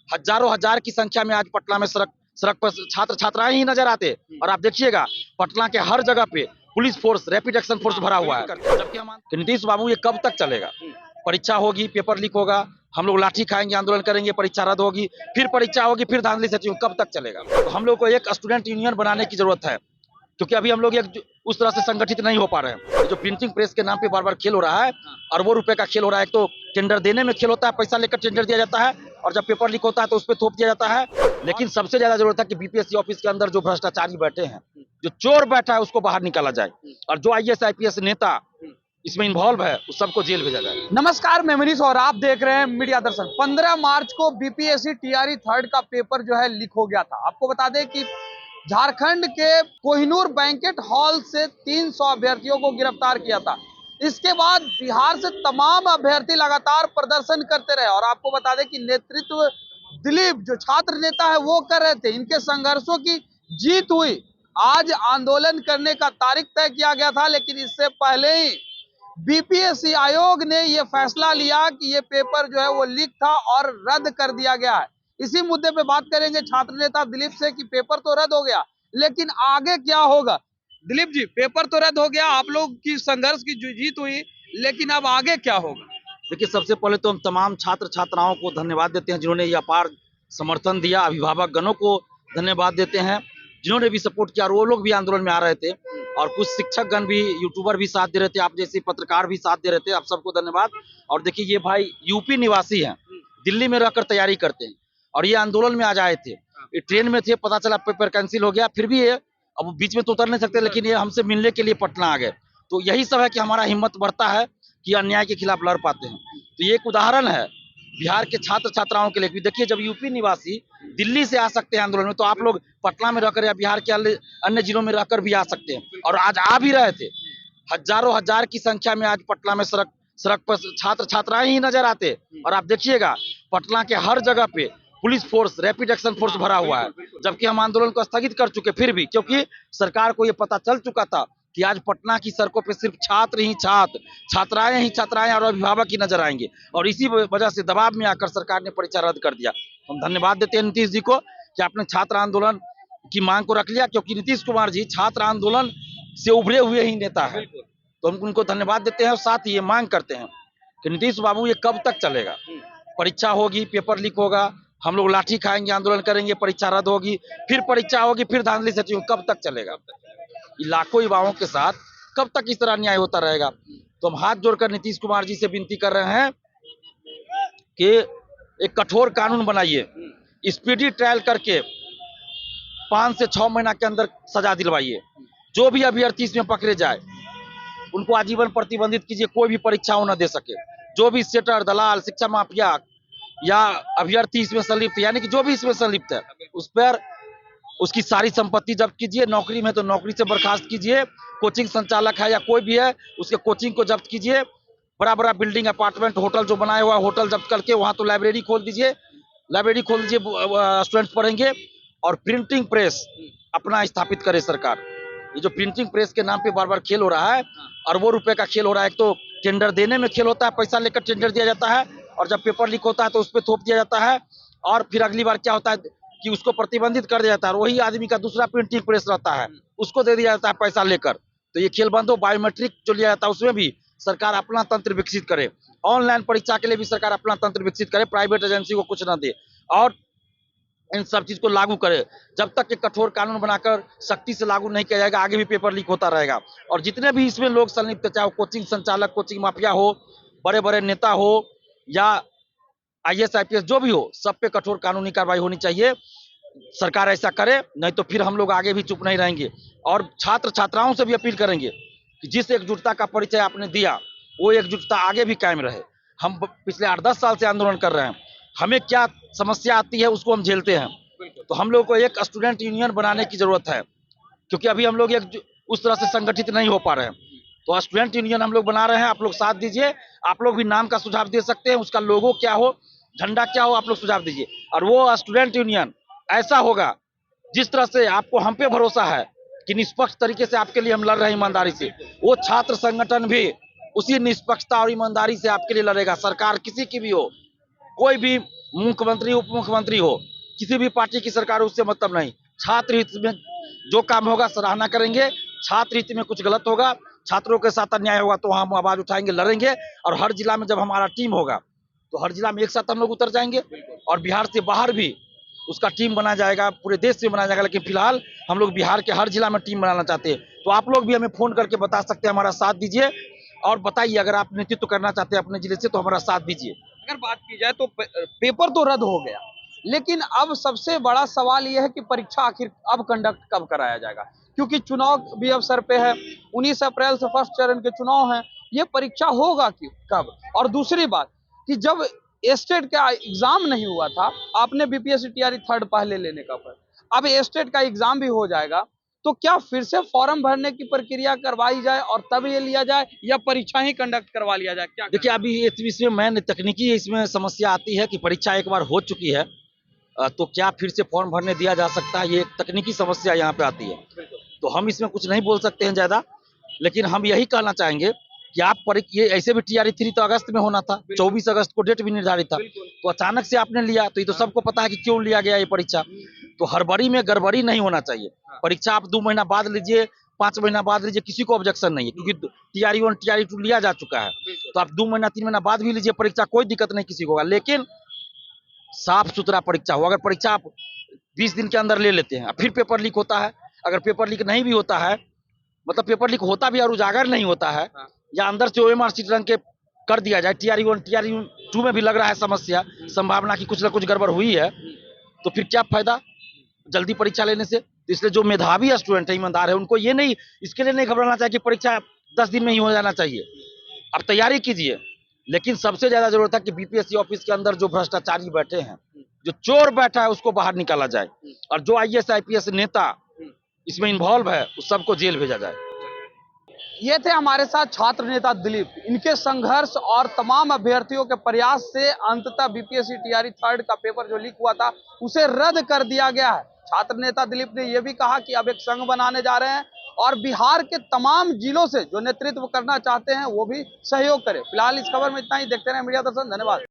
हजारों हजार की संख्या में आज पटना में सड़क पर छात्र छात्राएं ही नजर आते। और आप देखिएगा पटना के हर जगह पे police force, rapid action force भरा हुआ है। जबकि हम नीतीश बाबू, ये कब तक चलेगा? परीक्षा होगी, पेपर लीक होगा, हम लोग लाठी खाएंगे, आंदोलन करेंगे, परीक्षा रद्द होगी, फिर परीक्षा होगी, फिर धांधली सचिव, कब तक चलेगा? तो हम लोग को एक स्टूडेंट यूनियन बनाने की जरूरत है, क्योंकि अभी हम लोग एक उस तरह से संगठित नहीं हो पा रहे हैं। जो प्रिंटिंग प्रेस के नाम पे बार बार खेल हो रहा है, अरबों रुपए का खेल हो रहा है। एक तो टेंडर देने में खेल होता है, पैसा लेकर टेंडर दिया जाता है, और जब पेपर लीक होता है तो उस पर थोप दिया जाता है। लेकिन सबसे ज्यादा जरूरत है कि बीपीएससी ऑफिस के अंदर जो भ्रष्टाचारी बैठे हैं, जो चोर बैठा है, उसको बाहर निकाला जाए, और जो आईएएस आईपीएस नेता इसमें इन्वॉल्व है उस सबको जेल भेजा जाए। नमस्कार, मैं मनीष और आप देख रहे हैं मीडिया दर्शन। 15 मार्च को बीपीएससी टीआरई थर्ड का पेपर जो है लीक हो गया था। आपको बता दें कि झारखंड के कोहिनूर बैंकेट हॉल से 300 अभ्यर्थियों को गिरफ्तार किया था। इसके बाद बिहार से तमाम अभ्यर्थी लगातार प्रदर्शन करते रहे, और आपको बता दें कि नेतृत्व दिलीप जो छात्र नेता है वो कर रहे थे। इनके संघर्षों की जीत हुई। आज आंदोलन करने का तारीख तय किया गया था, लेकिन इससे पहले ही बीपीएससी आयोग ने यह फैसला लिया कि ये पेपर जो है वो लीक था और रद्द कर दिया गया है। इसी मुद्दे पे बात करेंगे छात्र नेता दिलीप से कि पेपर तो रद्द हो गया, लेकिन आगे क्या होगा। दिलीप जी, पेपर तो रद्द हो गया, आप लोग की संघर्ष की जीत हुई, लेकिन अब आगे क्या होगा? देखिए, सबसे पहले तो हम तमाम छात्र छात्राओं को धन्यवाद देते हैं जिन्होंने ये अपार समर्थन दिया। अभिभावक गणों को धन्यवाद देते हैं जिन्होंने भी सपोर्ट किया, और वो लोग भी आंदोलन में आ रहे थे, और कुछ शिक्षक गण भी, यूट्यूबर भी साथ दे रहे थे, आप जैसे पत्रकार भी साथ दे रहे थे। आप सबको धन्यवाद। और देखिए, ये भाई यूपी निवासी हैं, दिल्ली में रहकर तैयारी करते हैं, और ये आंदोलन में आज आए थे। ये ट्रेन में थे, पता चला पेपर कैंसिल हो गया, फिर भी ये अब बीच में तो उतर नहीं सकते, लेकिन ये हमसे मिलने के लिए पटना आ गए। तो यही सब है कि हमारा हिम्मत बढ़ता है कि अन्याय के खिलाफ लड़ पाते हैं। तो ये एक उदाहरण है बिहार के छात्र छात्राओं के लिए भी। देखिए, जब यूपी निवासी दिल्ली से आ सकते हैं आंदोलन में, तो आप लोग पटना में रहकर या बिहार के अन्य जिलों में रहकर भी आ सकते हैं, और आज आ भी रहे थे। हजारों हजार की संख्या में आज पटना में सड़क पर छात्र छात्राएं ही नजर आते। और आप देखिएगा पटना के हर जगह पे police force, rapid action force भरा हुआ है। जबकि हम आंदोलन को स्थगित कर चुके, फिर भी क्योंकि सरकार को ये पता चल चुका था कि आज पटना की सड़कों पे सिर्फ छात्र ही छात्राएं और अभिभावक ही नजर आएंगे, और इसी वजह से दबाव में आकर सरकार ने परीक्षा रद्द कर दिया। हम धन्यवाद देते हैं नीतीश जी को कि आपने छात्र आंदोलन की मांग को रख लिया, क्योंकि नीतीश कुमार जी छात्र आंदोलन से उभरे हुए ही नेता है। तो हम उनको धन्यवाद देते हैं, और साथ ही ये मांग करते हैं कि नीतीश बाबू, ये कब तक चलेगा? परीक्षा होगी, पेपर लीक होगा, हम लोग लाठी खाएंगे, आंदोलन करेंगे, परीक्षा रद्द होगी, फिर परीक्षा होगी, फिर धांधली सचिव, कब तक चलेगा? लाखों युवाओं के साथ कब तक इस तरह अन्याय होता रहेगा? तो हम हाथ जोड़कर नीतीश कुमार जी से विनती कर रहे हैं कि एक कठोर कानून बनाइए, स्पीडी ट्रायल करके 5 से 6 महीना के अंदर सजा दिलवाइए। जो भी अभ्यर्थी इसमें पकड़े जाए उनको आजीवन प्रतिबंधित कीजिए, कोई भी परीक्षाओं न दे सके। जो भी सेटर, दलाल, शिक्षा माफिया या अभ्यर्थी इसमें संलिप्त, यानी कि जो भी इसमें संलिप्त है, उस पर उसकी सारी संपत्ति जब्त कीजिए। नौकरी में तो नौकरी से बर्खास्त कीजिए। कोचिंग संचालक है या कोई भी है, उसके कोचिंग को जब्त कीजिए। बड़ा बड़ा बिल्डिंग, अपार्टमेंट, होटल जो बनाया हुआ होटल जब्त करके वहां तो लाइब्रेरी खोल दीजिए, स्टूडेंट्स पढ़ेंगे। और प्रिंटिंग प्रेस अपना स्थापित करे सरकार। ये जो प्रिंटिंग प्रेस के नाम पे बार बार खेल हो रहा है, अरबों रुपए का खेल हो रहा है। एक तो टेंडर देने में खेल होता है, पैसा लेकर टेंडर दिया जाता है, और जब पेपर लीक होता है तो उस पर थोप दिया जाता है, और फिर अगली बार क्या होता है कि उसको प्रतिबंधित कर दिया जाता है, और वही आदमी का दूसरा प्रिंटिंग प्रेस रहता है, उसको दे दिया जाता है पैसा लेकर। तो ये खेल बंद हो। बायोमेट्रिक जो लिया जाता है उसमें भी सरकार अपना तंत्र विकसित करे। ऑनलाइन परीक्षा के लिए भी सरकार अपना तंत्र विकसित करे, प्राइवेट एजेंसी को कुछ न दे, और इन सब चीज को लागू करे। जब तक ये कठोर कानून बनाकर सख्ती से लागू नहीं किया जाएगा, आगे भी पेपर लीक होता रहेगा। और जितने भी इसमें लोग संलिप्त, चाहे कोचिंग संचालक, कोचिंग माफिया हो, बड़े बड़े नेता हो या आईएएस आईपीएस जो भी हो, सब पे कठोर कानूनी कार्रवाई होनी चाहिए। सरकार ऐसा करे, नहीं तो फिर हम लोग आगे भी चुप नहीं रहेंगे। और छात्र छात्राओं से भी अपील करेंगे कि जिस एकजुटता का परिचय आपने दिया, वो एकजुटता आगे भी कायम रहे। हम पिछले 8-10 साल से आंदोलन कर रहे हैं, हमें क्या समस्या आती है उसको हम झेलते हैं। तो हम लोग को एक स्टूडेंट यूनियन बनाने की जरूरत है, क्योंकि अभी हम लोग एक उस तरह से संगठित नहीं हो पा रहे हैं। तो स्टूडेंट यूनियन हम लोग बना रहे हैं, आप लोग साथ दीजिए। आप लोग भी नाम का सुझाव दे सकते हैं, उसका लोगो क्या हो, झंडा क्या हो, आप लोग सुझाव दीजिए। और वो स्टूडेंट यूनियन ऐसा होगा जिस तरह से आपको हम पे भरोसा है कि निष्पक्ष तरीके से आपके लिए हम लड़ रहे हैं ईमानदारी से, वो छात्र संगठन भी उसी निष्पक्षता और ईमानदारी से आपके लिए लड़ेगा। सरकार किसी की भी हो, कोई भी मुख्यमंत्री उप मुख्यमंत्री हो, किसी भी पार्टी की सरकार हो, उससे मतलब नहीं। छात्र हित में जो काम होगा सराहना करेंगे। छात्र हित में कुछ गलत होगा, छात्रों के साथ अन्याय होगा तो हम आवाज उठाएंगे, लड़ेंगे। और हर जिला में जब हमारा टीम होगा तो हर जिला में एक साथ हम लोग उतर जाएंगे और बिहार से बाहर भी उसका टीम बनाया जाएगा, पूरे देश से बनाया जाएगा। लेकिन फिलहाल हम लोग बिहार के हर जिला में टीम बनाना चाहते हैं। तो आप लोग भी हमें फोन करके बता सकते हैं, हमारा साथ दीजिए और बताइए अगर आप नेतृत्व करना चाहते हैं अपने जिले से तो हमारा साथ दीजिए। अगर बात की जाए तो पेपर तो रद्द हो गया, लेकिन अब सबसे बड़ा सवाल यह है कि परीक्षा आखिर अब कंडक्ट कब कराया जाएगा, क्योंकि चुनाव भी अब सर पे है। 19 अप्रैल से फर्स्ट चरण के चुनाव हैं, ये परीक्षा होगा कि कब। और दूसरी बात कि जब स्टेट का एग्जाम नहीं हुआ था, आपने बीपीएससी टीआरई थर्ड पहले लेने का पर, अब स्टेट का एग्जाम भी हो जाएगा, तो क्या फिर से फॉर्म भरने की प्रक्रिया करवाई जाए और तब ये लिया जाए, या परीक्षा ही कंडक्ट करवा लिया जाए? क्या देखिए अभी इसमें मैंने तकनीकी इसमें समस्या आती है कि परीक्षा एक बार हो चुकी है, तो क्या फिर से फॉर्म भरने दिया जा सकता है, ये एक तकनीकी समस्या यहाँ पे आती है। तो हम इसमें कुछ नहीं बोल सकते हैं ज़्यादा, लेकिन हम यही कहना चाहेंगे कि आप ये ऐसे भी टीआरई 3 तो अगस्त में होना था, 24 अगस्त को डेट भी निर्धारित था, तो अचानक से आपने लिया, तो ये तो सबको पता है कि क्यों लिया गया ये परीक्षा। तो हड़बड़ी में गड़बड़ी नहीं होना चाहिए। परीक्षा आप 2 महीना बाद लीजिए, 5 महीना बाद लीजिए, किसी को ऑब्जेक्शन नहीं है, क्योंकि टीआरई 1 टीआरई 2 लिया जा चुका है। तो आप 2 महीना 3 महीना बाद भी लीजिए परीक्षा, कोई दिक्कत नहीं किसी को होगा। लेकिन साफ सुथरा परीक्षा हो। अगर परीक्षा आप 20 दिन के अंदर ले लेते हैं, फिर पेपर लीक होता है, अगर पेपर लीक नहीं भी होता है, मतलब पेपर लीक होता भी और उजागर नहीं होता है, या अंदर से ओएमआर शीट रंग के कर दिया जाए, टीआरई 1 टीआरई 2 में भी लग रहा है समस्या, संभावना की कुछ ना कुछ गड़बड़ हुई है, तो फिर क्या फायदा जल्दी परीक्षा लेने से। तो इसलिए जो मेधावी स्टूडेंट है, ईमानदार है, उनको ये नहीं, इसके लिए नहीं घबराना चाहिए कि परीक्षा 10 दिन में ही हो जाना चाहिए। आप तैयारी कीजिए, लेकिन सबसे ज्यादा जरूरत है कि बीपीएससी ऑफिस के अंदर जो भ्रष्टाचारी बैठे हैं, जो चोर बैठा है, उसको बाहर निकाला जाए, और जो आईएएस आईपीएस नेता इसमें इन्वॉल्व है उस सबको जेल भेजा जाए। ये थे हमारे साथ छात्र नेता दिलीप। इनके संघर्ष और तमाम अभ्यर्थियों के प्रयास से अंततः बीपीएससी टीआरई थर्ड का पेपर जो लीक हुआ था उसे रद्द कर दिया गया है। छात्र नेता दिलीप ने यह भी कहा कि अब एक संघ बनाने जा रहे हैं और बिहार के तमाम जिलों से जो नेतृत्व करना चाहते हैं वो भी सहयोग करें। फिलहाल इस खबर में इतना ही। देखते रहे मीडिया दर्शन। धन्यवाद।